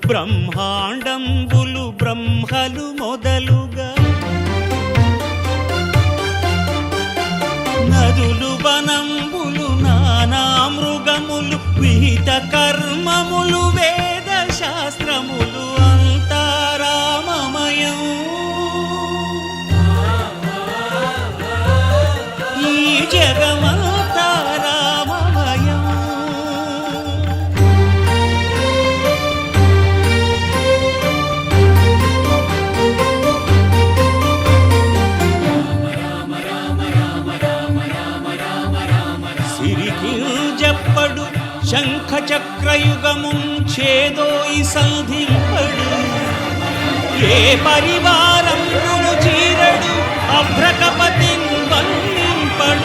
బ్రహ్మాండంబులు బ్రహ్మలు మొదలుగా నదులు వనంబులు నానా మృగములు విహిత కర్మములు వేద శాస్త్రములు అంతారామమయం. ఈ జగమంతా రామమయం. సిరికింజప్పడు శంఖ చక్రయుగముంచేదోయి సంధింపడు ఏ పరివారమును చీరడు అభ్రకపతిన్ వల్లింపడు.